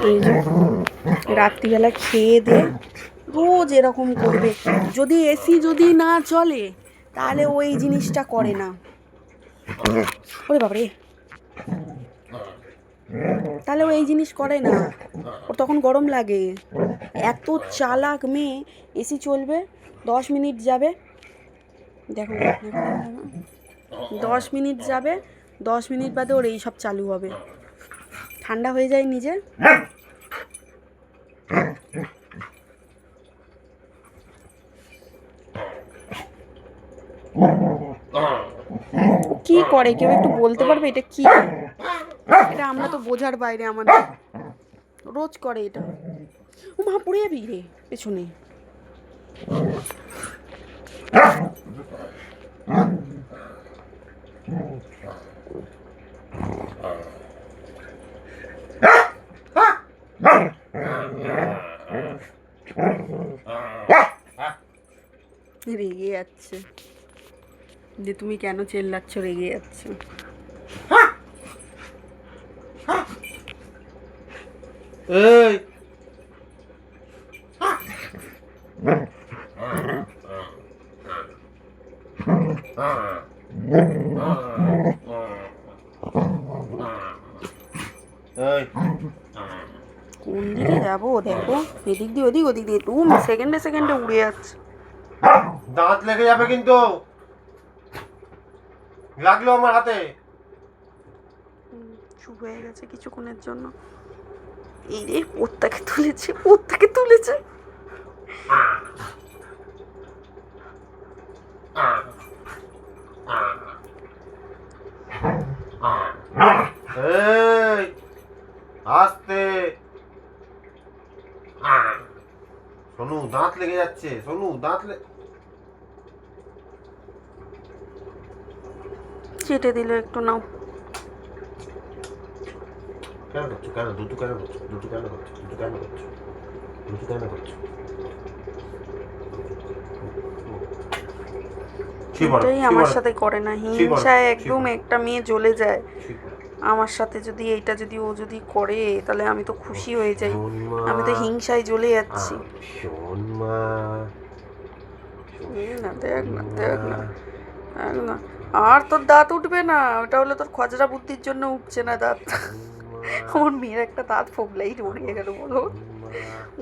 এই যে রাত্রিবেলা খেয়ে দিয়ে রোজ এরকম করবে। যদি এসি যদি না চলে তাহলে ও এই জিনিসটা করে না। ওরে বাবারে, তাহলে ও এই জিনিস করে না, ওর তখন গরম লাগে। এত চালাক মেয়ে। এসি চলবে, 10 মিনিট যাবে, দেখো 10 মিনিট যাবে, 10 মিনিট বাদে ওর এইসব চালু হবে, ঠান্ডা হয়ে যায় নিজে। কি করে কেউ একটু বলতে পারবে এটা কি? এটা আমরা তো বোঝার বাইরে আমাদের। রোজ করে এটা। ও মা, পড়ে যাবি রে পেছনে। রেগে যাচ্ছে যে তুমি কেন চেল্লাচ্ছ, রেগে যাচ্ছে। এই কোন দিকে যাবো দেখো, এদিক দিয়ে ওদিক, ওদিক দিয়ে তুমি সেকেন্ডে সেকেন্ডে উড়ে যাচ্ছে। দাঁত লেগে যাবে কিন্তু, লাগলো আমার হাতে। চুপ হয়ে গেছে কিছুক্ষণের জন্য। এই রে, পোত্তাকে তুলেছে, পোত্তাকে তুলেছে। এই আস্তে, সোনু দাঁত লেগে যাচ্ছে, সোনু দাঁত চেটে দিলে একটু, নাও। কেন করছো, কেন দুটো কেন করছো, দুটো কেন করছো, দুটো কেন করছো, দুটো কেন করছো? এটাই আমার সাথে করে না, হিংসায় একদম একটা মেয়ে জ্বলে যায়। আমার সাথে যদি এইটা যদি ও যদি করে তাহলে আমি তো খুশি হয়ে যাই, আমি তো হিংসায় জ্বলে যাচ্ছি। না, দেখ না, দেখ না, দেখ না। আর তোর দাঁত উঠবে না, ওটা হলো তোর খজরা বুদ্ধির জন্য উঠছে না দাঁত। আমার মেয়ের একটা দাঁত ফোবলাই মরিয়ে গেল, বলো,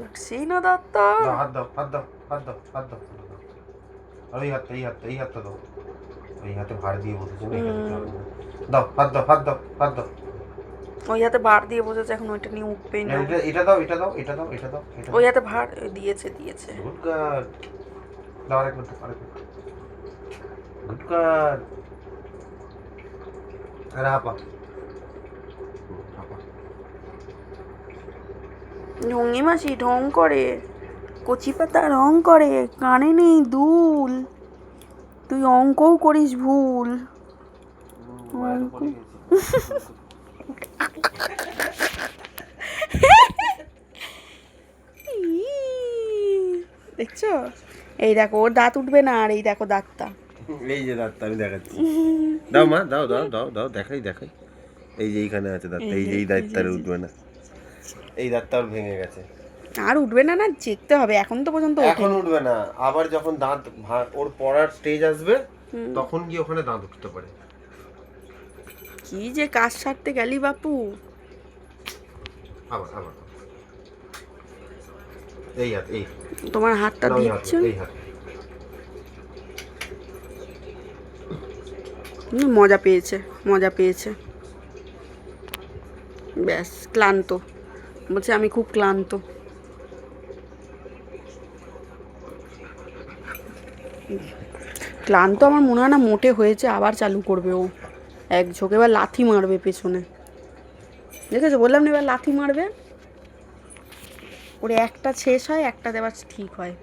উঠছেই না দাঁতটা। হাত দাও, হাত দাও, হাত দাও, হাত দাও, আর এই হাতটা, এই হাতটা, এই হাতটা দাও, এই হাতে ভার দিয়ে বসেছে না, দাও, হাত দাও, হাত দাও, হাত দাও। ওই হাতে ভার দিয়ে বসেছে, এখন ওইটা নিয়ে উঠবেই না। এটা দাও, এটা দাও, এটা দাও, এটা দাও, ওই হাতে ভার দিয়েছে, দিয়েছে। গুড গার্ল, দাও আরেকবার, আরেকবার, গুড গার্ল। আরে আপা, ঢঙ্গি মাসি ঢং করে, কচি পাতা রং করে, কানে নেই দুল, তুই অঙ্কও করিস ভুল। দেখছো, এই দেখো ওর দাঁত উঠবে না, আর এই দেখো দাঁতটা, এই যে দাঁতটা আমি দেখাচ্ছি, দাও মা, দাও দাও দাও দাও, দেখাই দেখাই, এই যে এইখানে আছে দাঁতটা, এই যে এই দাঁতটা উঠবে না, এই দাঁতটা আর ভেঙে গেছে, আর উঠবে না, না দেখতে হবে, এখন তো পর্যন্ত এখন উঠবে না, আবার যখন দাঁত ওর পড়ার স্টেজ আসবে তখন গিয়ে ওখানে দাঁত উঠতে পারে। কি যে কাজ সারতে গেলি বাপু। আবার আবার এই হাত, এই তোমার হাতটা দিচ্ছ, এই হাত, মজা পেয়েছে, মজা পেয়েছে, ব্যাস ক্লান্ত, বলছে আমি খুব ক্লান্ত। ক্লান্ত আমার মনে হয় না মোটে হয়েছে, আবার চালু করবে ও এক ঝোঁকে, এবার লাথি মারবে পেছনে, দেখেছো বললাম না, এবার লাথি মারবে, ওর একটা শেষ হয় একটা দেওয়ার ঠিক হয়।